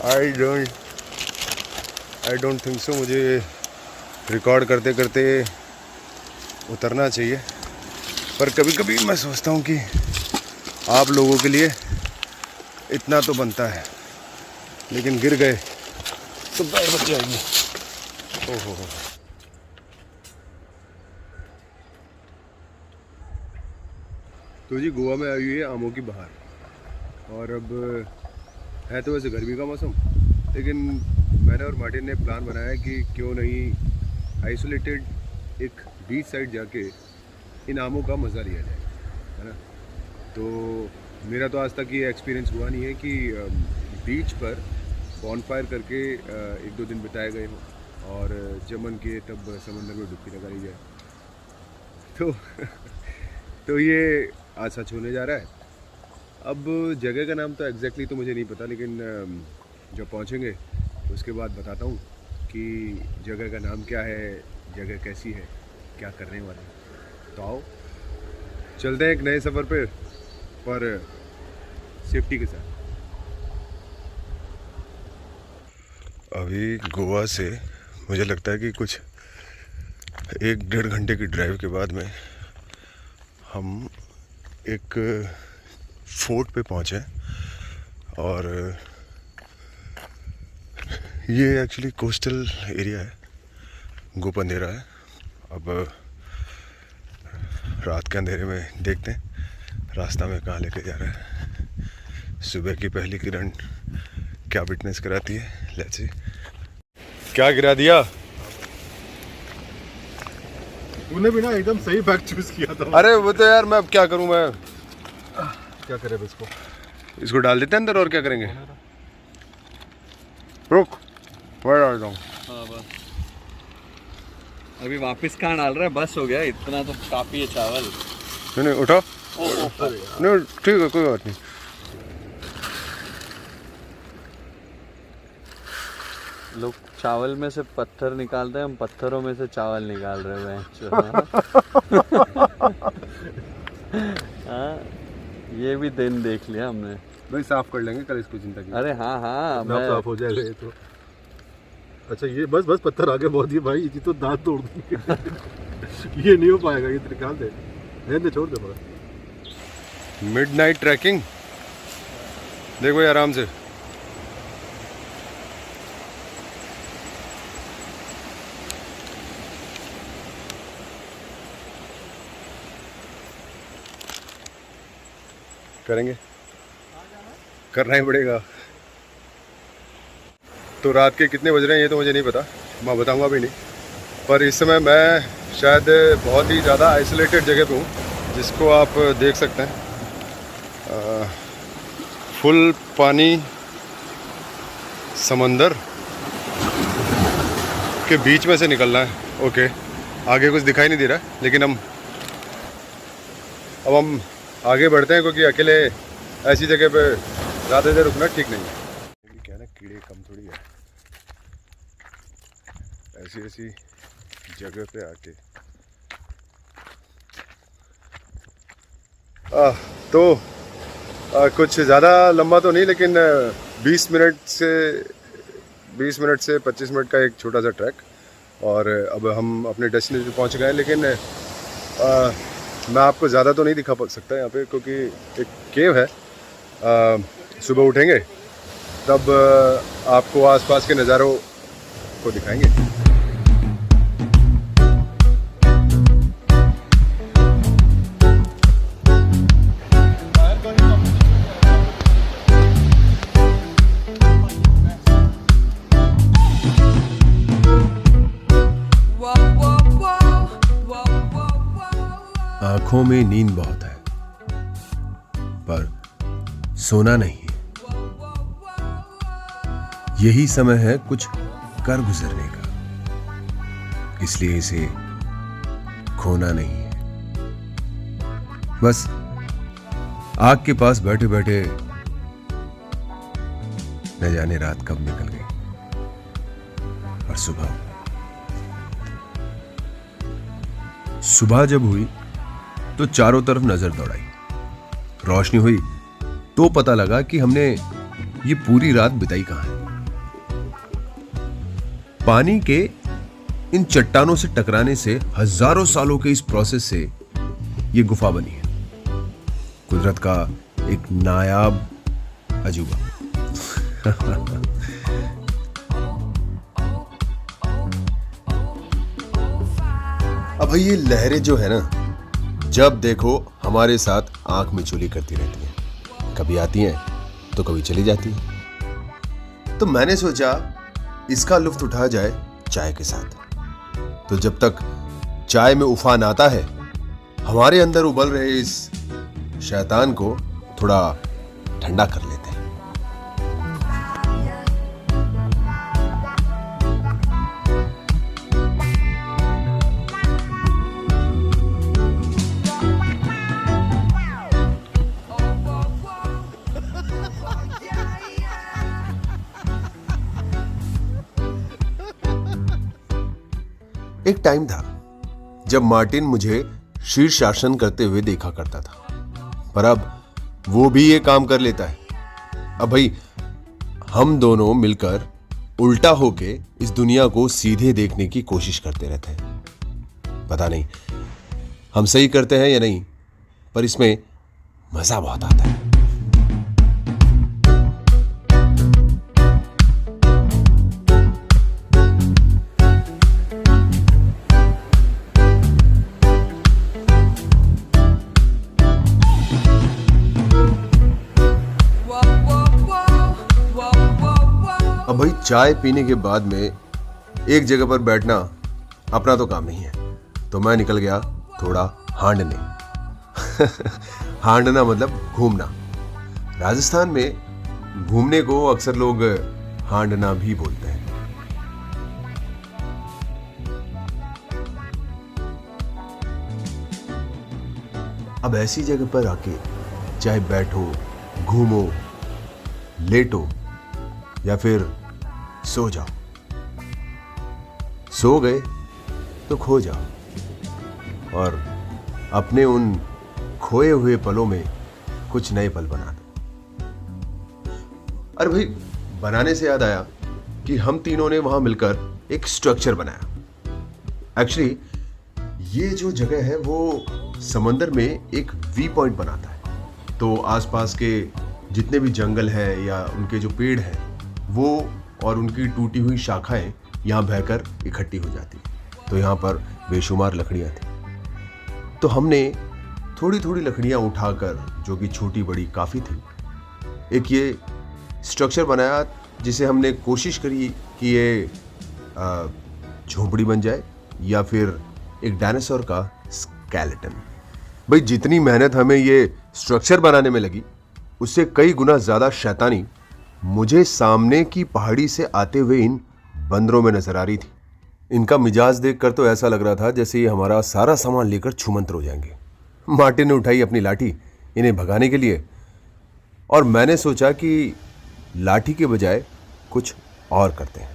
I don't think so मुझे record करते करते उतरना चाहिए, पर कभी कभी मैं सोचता हूँ कि आप लोगों के लिए इतना तो बनता है, लेकिन गिर गए तो पैर बच जाएगी। ओहो, तो जी गोवा में आई हुई है आमों की बहार, और अब है तो वैसे गर्मी का मौसम, लेकिन मैंने और मार्टिन ने प्लान बनाया है कि क्यों नहीं आइसोलेटेड एक बीच साइड जाके इन आमों का मज़ा लिया जाए, है ना। तो मेरा तो आज तक ये एक्सपीरियंस हुआ नहीं है कि बीच पर बॉनफायर करके 1-2 दिन बिताए गए हों और जब मन किए तब समंदर में डुबकी लगा ली जाए। तो ये आज सच होने जा रहा है। अब जगह का नाम तो एग्जैक्टली तो मुझे नहीं पता, लेकिन जब पहुंचेंगे उसके बाद बताता हूँ कि जगह का नाम क्या है, जगह कैसी है, क्या करने वाले हैं। तो आओ चलते हैं एक नए सफ़र पे, पर सेफ्टी के साथ। अभी गोवा से मुझे लगता है कि कुछ 1-1.5 घंटे की ड्राइव के बाद में हम एक फोर्ट पे पहुँचे, और ये एक्चुअली कोस्टल एरिया है, गोप अंधेरा है। अब रात के अंधेरे में देखते हैं रास्ता में कहाँ लेके जा रहा है, सुबह की पहली किरण क्या विटनेस कराती है। Let's see. क्या गिरा दिया तूने भी ना एकदम सही बैग चूज किया था। अरे वो तो यार मैं अब क्या करूं, मैं क्या करे इसको डाल देते हैं अंदर, और क्या करेंगे। रुक मैं डाल दूँ। हाँ बस अभी वापस कहाँ डाल रहा है, बस हो गया इतना तो काफी है चावल। नहीं उठा, नहीं ठीक है कोई बात नहीं। लोग चावल में से पत्थर निकालते हैं, हम पत्थरों में से चावल निकाल रहे हैं। हाँ ये भी दिन देख लिया हमने भाई, साफ कर लेंगे कल, इसको चिंता की। अरे हाँ हाँ मैं साफ हो जाएगा ये तो। अच्छा ये बस पत्थर आगे बहुत ही भाई, ये तो दांत तोड़ देंगे। ये नहीं हो पाएगा, ये निकाल दे, छोड़ दे बड़ा। मिडनाइट ट्रैकिंग देखो भाई, आराम से। करेंगे, करना ही पड़ेगा। तो रात के कितने बज रहे हैं ये तो मुझे नहीं पता, मैं बताऊंगा भी नहीं। पर इस समय मैं शायद बहुत ही ज़्यादा आइसोलेटेड जगह पे हूँ, जिसको आप देख सकते हैं। फुल पानी, समंदर के बीच में से निकलना है। ओके, आगे कुछ दिखाई नहीं दे रहा है, लेकिन अब हम आगे बढ़ते हैं, क्योंकि अकेले ऐसी जगह पे ज़्यादा देर रुकना ठीक नहीं है। क्या ना, कीड़े कम थोड़ी है ऐसी जगह पे आके। कुछ ज़्यादा लंबा तो नहीं, लेकिन 20 मिनट से 25 मिनट का एक छोटा सा ट्रैक, और अब हम अपने डेस्टिनेशन पे पहुंच गए हैं। लेकिन मैं आपको ज़्यादा तो नहीं दिखा सकता यहाँ पे, क्योंकि एक केव है। सुबह उठेंगे तब आपको आसपास के नज़ारों को दिखाएंगे। आंखों में नींद बहुत है, पर सोना नहीं है। यही समय है कुछ कर गुजरने का, इसलिए इसे खोना नहीं है। बस आग के पास बैठे बैठे न जाने रात कब निकल गई और सुबह जब हुई तो चारों तरफ नजर दौड़ाई। रोशनी हुई तो पता लगा कि हमने ये पूरी रात बिताई कहाँ है। पानी के इन चट्टानों से टकराने से हजारों सालों के इस प्रोसेस से ये गुफा बनी है। कुदरत का एक नायाब अजूबा। अब भाई ये लहरें जो है ना, जब देखो हमारे साथ आंख मिचौली करती रहती हैं। कभी आती हैं तो कभी चली जाती हैं। तो मैंने सोचा इसका लुत्फ उठाया जाए चाय के साथ। तो जब तक चाय में उफान आता है, हमारे अंदर उबल रहे इस शैतान को थोड़ा ठंडा कर लेते हैं। एक टाइम था जब मार्टिन मुझे शीर्षासन करते हुए देखा करता था, पर अब वो भी ये काम कर लेता है। अब भाई हम दोनों मिलकर उल्टा होके इस दुनिया को सीधे देखने की कोशिश करते रहते हैं। पता नहीं हम सही करते हैं या नहीं, पर इसमें मजा बहुत आता है। अब भाई चाय पीने के बाद में एक जगह पर बैठना अपना तो काम नहीं है, तो मैं निकल गया थोड़ा हांडने। हांडना मतलब घूमना। राजस्थान में घूमने को अक्सर लोग हांडना भी बोलते हैं। अब ऐसी जगह पर आके चाहे बैठो, घूमो, लेटो या फिर सो जाओ। सो गए तो खो जाओ और अपने उन खोए हुए पलों में कुछ नए पल बना दो। अरे भाई, बनाने से याद आया कि हम तीनों ने वहां मिलकर एक स्ट्रक्चर बनाया। एक्चुअली ये जो जगह है वो समंदर में एक वी पॉइंट बनाता है, तो आसपास के जितने भी जंगल है या उनके जो पेड़ हैं वो और उनकी टूटी हुई शाखाएं यहाँ बहकर इकट्ठी हो जाती। तो यहाँ पर बेशुमार लकड़ियाँ थी, तो हमने थोड़ी थोड़ी लकड़ियाँ उठाकर, जो कि छोटी बड़ी काफ़ी थी, एक ये स्ट्रक्चर बनाया जिसे हमने कोशिश करी कि ये झोंपड़ी बन जाए या फिर एक डायनासोर का स्केलेटन। भाई जितनी मेहनत हमें ये स्ट्रक्चर बनाने में लगी, उससे कई गुना ज़्यादा शैतानी मुझे सामने की पहाड़ी से आते हुए इन बंदरों में नजर आ रही थी। इनका मिजाज देखकर तो ऐसा लग रहा था जैसे ये हमारा सारा सामान लेकर छुमंतर हो जाएंगे। मार्टिन ने उठाई अपनी लाठी इन्हें भगाने के लिए, और मैंने सोचा कि लाठी के बजाय कुछ और करते हैं।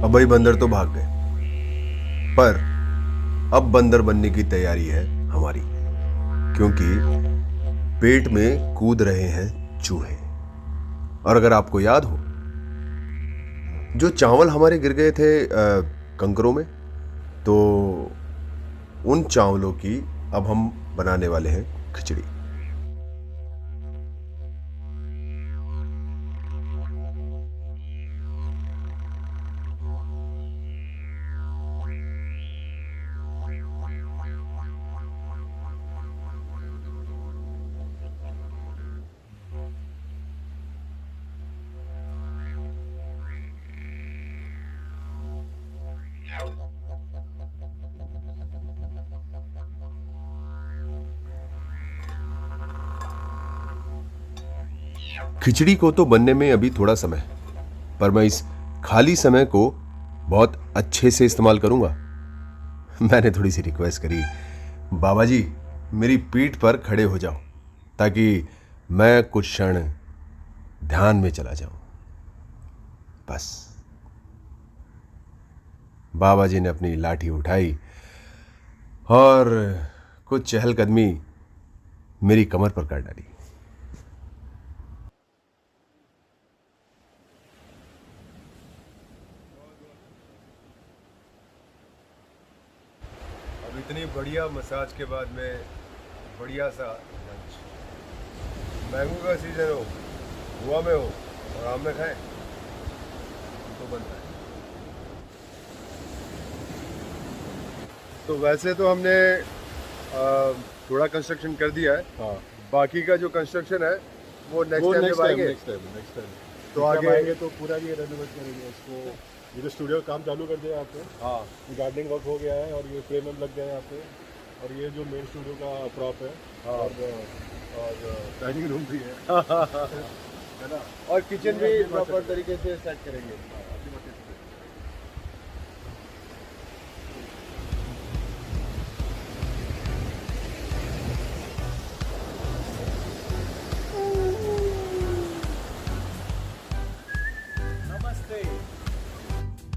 अब भाई बंदर तो भाग गए, पर अब बंदर बनने की तैयारी है हमारी, क्योंकि पेट में कूद रहे हैं चूहे। और अगर आपको याद हो, जो चावल हमारे गिर गए थे कंकरों में, तो उन चावलों की अब हम बनाने वाले हैं खिचड़ी। खिचड़ी को तो बनने में अभी थोड़ा समय है, पर मैं इस खाली समय को बहुत अच्छे से इस्तेमाल करूंगा। मैंने थोड़ी सी रिक्वेस्ट करी, बाबा जी मेरी पीठ पर खड़े हो जाओ ताकि मैं कुछ क्षण ध्यान में चला जाऊं। बस बाबा जी ने अपनी लाठी उठाई और कुछ चहलकदमी मेरी कमर पर कर डाली। अब इतनी बढ़िया मसाज के बाद में बढ़िया सा लंच, मैंगो का सीजन हो, गोवा में हो और आम में खाएं तो बनता है। तो वैसे तो हमने थोड़ा कंस्ट्रक्शन कर दिया है, हाँ बाकी का जो कंस्ट्रक्शन है वो नेक्स्ट वो टाइम नेक्स्ट जब टाइम आएंगे नेक्स्ट टाइम नेक्स्ट टाइम तो जब आगे आएंगे तो पूरा ये रेनोवेट करेंगे उसको। ये जो स्टूडियो का काम चालू कर दिया आपने, हाँ गार्डनिंग वर्क हो गया है और ये फ्रेम लग गया है यहाँ पे, और ये जो मेन स्टूडियो का प्रॉप है हाँ। और डाइनिंग रूम भी है है ना, और किचन भी प्रॉपर तरीके से सेट करेंगे।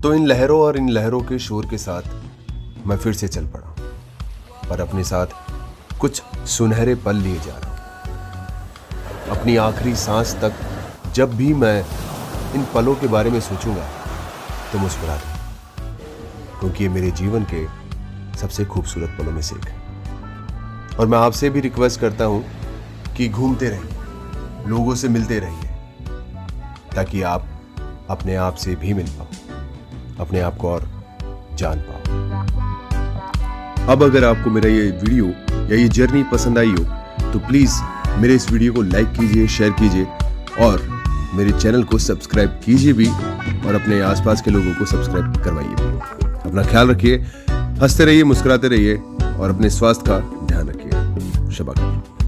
तो इन लहरों और इन लहरों के शोर के साथ मैं फिर से चल पड़ा, पर अपने साथ कुछ सुनहरे पल लिए जा रहा हूं। अपनी आखिरी सांस तक जब भी मैं इन पलों के बारे में सोचूंगा तो मुस्कुरा दूं, क्योंकि ये मेरे जीवन के सबसे खूबसूरत पलों में से एक है। और मैं आपसे भी रिक्वेस्ट करता हूं कि घूमते रहिए, लोगों से मिलते रहिए, ताकि आप अपने आप से भी मिल पाओ, अपने आप को और जान पाओ। अब अगर आपको मेरा ये वीडियो या ये जर्नी पसंद आई हो तो प्लीज मेरे इस वीडियो को लाइक कीजिए, शेयर कीजिए और मेरे चैनल को सब्सक्राइब कीजिए भी, और अपने आसपास के लोगों को सब्सक्राइब करवाइए भी। अपना ख्याल रखिए, हंसते रहिए, मुस्कुराते रहिए और अपने स्वास्थ्य का ध्यान रखिए। शबा खैर।